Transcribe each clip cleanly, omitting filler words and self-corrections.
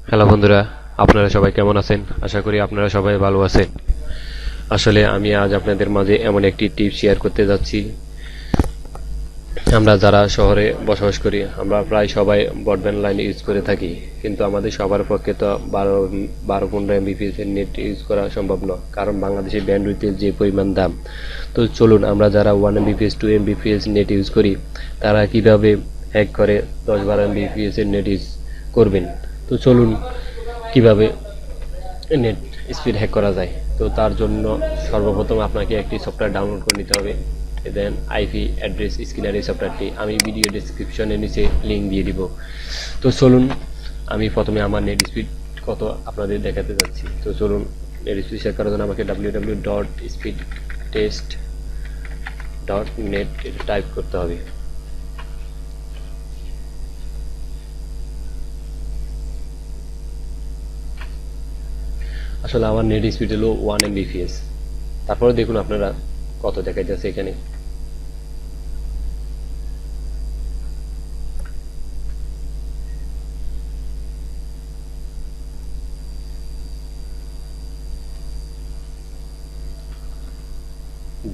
Hello বন্ধুরা, আপনারা সবাই কেমন আছেন? আশা করি আপনারা সবাই ভালো আছেন। আসলে আমি আজ আপনাদের মাঝে এমন একটি টিপস শেয়ার করতে যাচ্ছি। আমরা যারা শহরে বসবাস করি, আমরা প্রায় সবাই ব্রডব্যান্ড লাইন ইউজ করে থাকি, কিন্তু আমাদের সবার পক্ষে তো 12-15 MBPS এর নেট ইউজ করা সম্ভব নয়, কারণ বাংলাদেশে ব্যান্ডউইথের যে পরিমাণ দাম। তো চলুন আমরা যারা 1 MBPS 2 MBPS নেট ইউজ করি, তারা কিভাবে হ্যাক করে 10-12 MBPS এর নেট ইউজ করবেন। তো চলুন কিভাবে নেট স্পিড হ্যাক করা যায়। তো তার জন্য সর্বপ্রথম আপনাকে একটি সফটওয়্যার ডাউনলোড করে নিতে হবে। দেন আইপি অ্যাড্রেস স্ক্যানার এই সফটওয়্যারটি আমি ভিডিও ডেসক্রিপশনের নিচে লিঙ্ক দিয়ে দিব। তো চলুন আমি প্রথমে আমার নেট স্পিড কত আপনাদের দেখাতে যাচ্ছি। তো চলুন নেট স্পিড শেয়ার করার জন্য আমাকে www.speedtest.net এটা টাইপ করতে হবে। আসলে আমার নেট স্পিড হলো 1 MBPS। তারপরে দেখুন আপনারা কত দেখা যাচ্ছে এখানে।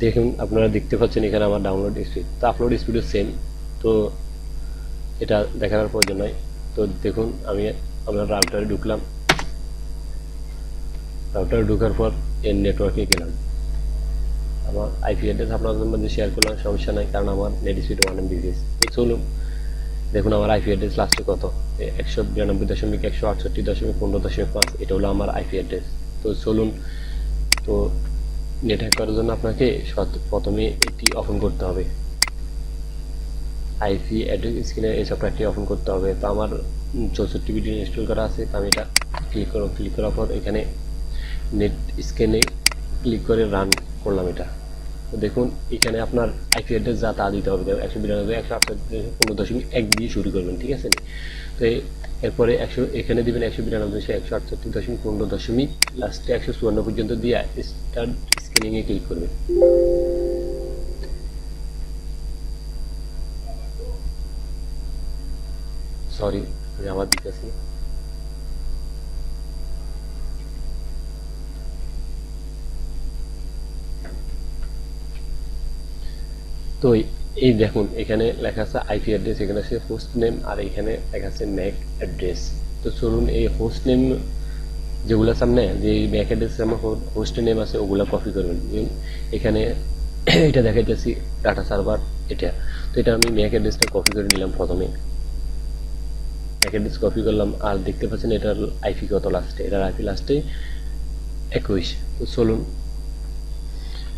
দেখুন আপনারা দেখতে পাচ্ছেন এখানে আমার ডাউনলোড স্পিড, তো আপলোড স্পিডও সেম। তো এটা দেখানোর প্রয়োজন নয়। তো দেখুন আমি আমার রাউটারে ঢোকার পর এর নেটওয়ার্কে গেলাম। আমার আইপি অ্যাড্রেস আপনাদের মধ্যে শেয়ার করলাম, সমস্যা নাই, কারণ আমার নেট স্পিড 1 MBPS। তো চলুন দেখুন আমার আইপি অ্যাড্রেস লাস্টে কত, 192.168.15.5, এটা হলো আমার আইপি অ্যাড্রেস। তো চলুন, তো নেট হ্যাক করার জন্য আপনাকে প্রথমে এটি ওপেন করতে হবে। আইপি অ্যাড্রেস স্ক্রিনে এই সফটওয়্যারটি ওপেন করতে হবে। তো আমার 64 বিট ইনস্টল করা আছে, তো আমি এটা ক্লিক করার পর এখানে নেট স্ক্যানে ক্লিক করে রান করলাম এটা। তো দেখুন এখানে আপনার আইপি অ্যাড্রেস যা তা দিতে হবে। 192.168.15.1 দিয়ে শুরু করবেন, ঠিক আছে? তো এরপরে এখানে দিবেন 192.168.15., লাস্টে 154 পর্যন্ত দিয়ে স্টার্ট স্ক্যানিংয়ে ক্লিক করবেন। সরি, আমি আবার দিতেছি। তো এই দেখুন এখানে লেখা আছে আইপি অ্যাড্রেস, এখানে আছে হোস্ট নেম, আর এখানে লেখা আছে ম্যাক অ্যাড্রেস। তো চলুন এই হোস্ট নেম যেগুলো সামনে যে ম্যাক অ্যাড্রেস আমার হোস্ট নেম আছে ওগুলো কপি করবেন। এখানে এটা দেখাইতেছি ডাটা সার্ভার এটা। তো এটা আমি ম্যাক অ্যাড্রেসটা কপি করে নিলাম। প্রথমে ম্যাক অ্যাড্রেস কপি করলাম, আর দেখতে পাচ্ছেন এটার আইপি কত লাস্টে, এটার আইপি লাস্টে 21। তো চলুন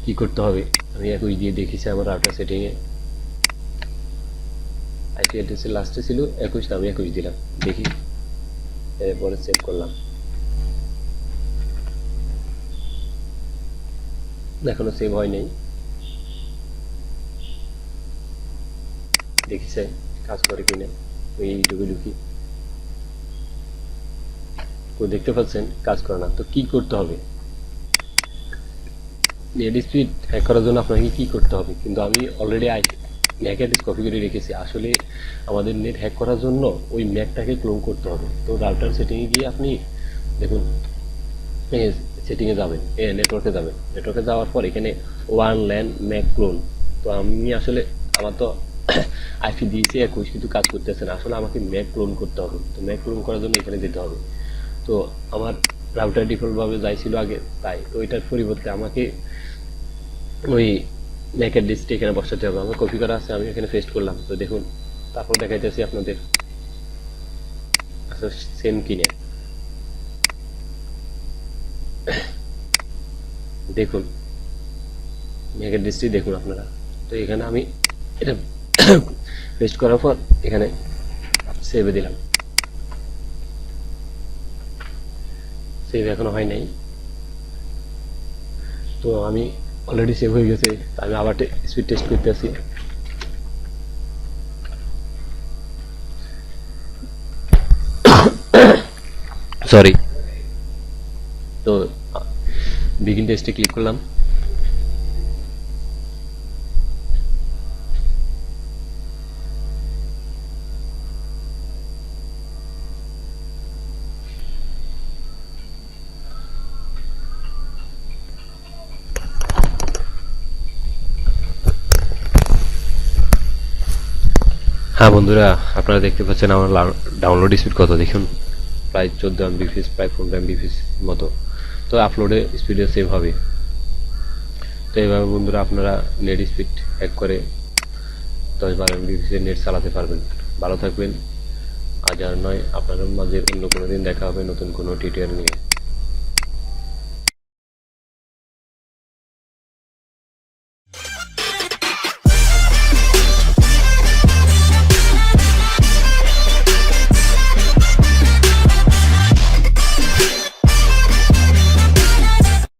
কি করতে হবে, আমি 21 দিয়ে দেখেছি আমার রাউটার সেটিংয়ে আইপি অ্যাড্রেসের লাস্টে ছিল 21, আমি 21 দিলাম, দেখি। এরপরে সেভ করলাম, এখনো সেভ হয় নাই, দেখি স্যার কাজ করে কিনা। ওই ঢুকে ঢুকি, তো দেখতে পাচ্ছেন কাজ করে না। তো কি করতে হবে, নেট স্পিড হ্যাক করার জন্য আপনাকে কি করতে হবে, কিন্তু আমি অলরেডি ম্যাক অ্যাড্রেস কপি করে রেখেছি। আসলে আমাদের নেট হ্যাক করার জন্য ওই ম্যাকটাকে ক্লোন করতে হবে। তো রাউটার সেটিংয়ে গিয়ে আপনি দেখুন সেটিংয়ে যাবেন, নেটওয়ার্কে যাবেন, নেটওয়ার্কে যাওয়ার পর এখানে ওয়ান ল্যান ম্যাক ক্লোন। তো আমি আসলে আমার তো আইপি দিয়েছি 21, কিন্তু কাজ করতেছে না। আসলে আমাকে ম্যাক ক্লোন করতে হবে। তো ম্যাক ক্লোন করার জন্য এখানে যেতে হবে। তো আমার রাউটার ডিফল্টভাবে যাই ছিল আগে, তাই তো এটার পরিবর্তে আমাকে ওই ম্যাক অ্যাড্রেসটি এখানে বসাতে হবে। আমার কপি করা আছে, আমি এখানে পেস্ট করলাম। তো দেখুন তারপর দেখাইতেছি আপনাদের আসলে সেম কিনে। দেখুন ম্যাক অ্যাড্রেসটি দেখুন আপনারা। তো এখানে আমি এটা পেস্ট করার পর এখানে সেভে দিলাম। সেভ এখনো হয় নাই, তো আমি অলরেডি সেভ হয়ে গেছে। আমি আবার স্পিড টেস্ট করতে আসি। সরি। তো বিগিন টেস্টে ক্লিক করলাম। হ্যাঁ বন্ধুরা, আপনারা দেখতে পাচ্ছেন আমার ডাউনলোড স্পিড কত দেখুন, প্রায় 14 MB প্রায় 15 MB মতো। তো আপলোডে স্পিডে সেভ হবে। তো এইভাবে বন্ধুরা আপনারা নেট স্পিড হ্যাক করে 10-12 MB নেট চালাতে পারবেন। ভালো থাকবেন। আজ আর নয়, আপনাদের মাঝে অন্য কোনো দিন দেখা হবে নতুন কোনো টিউটোরিয়াল নিয়ে।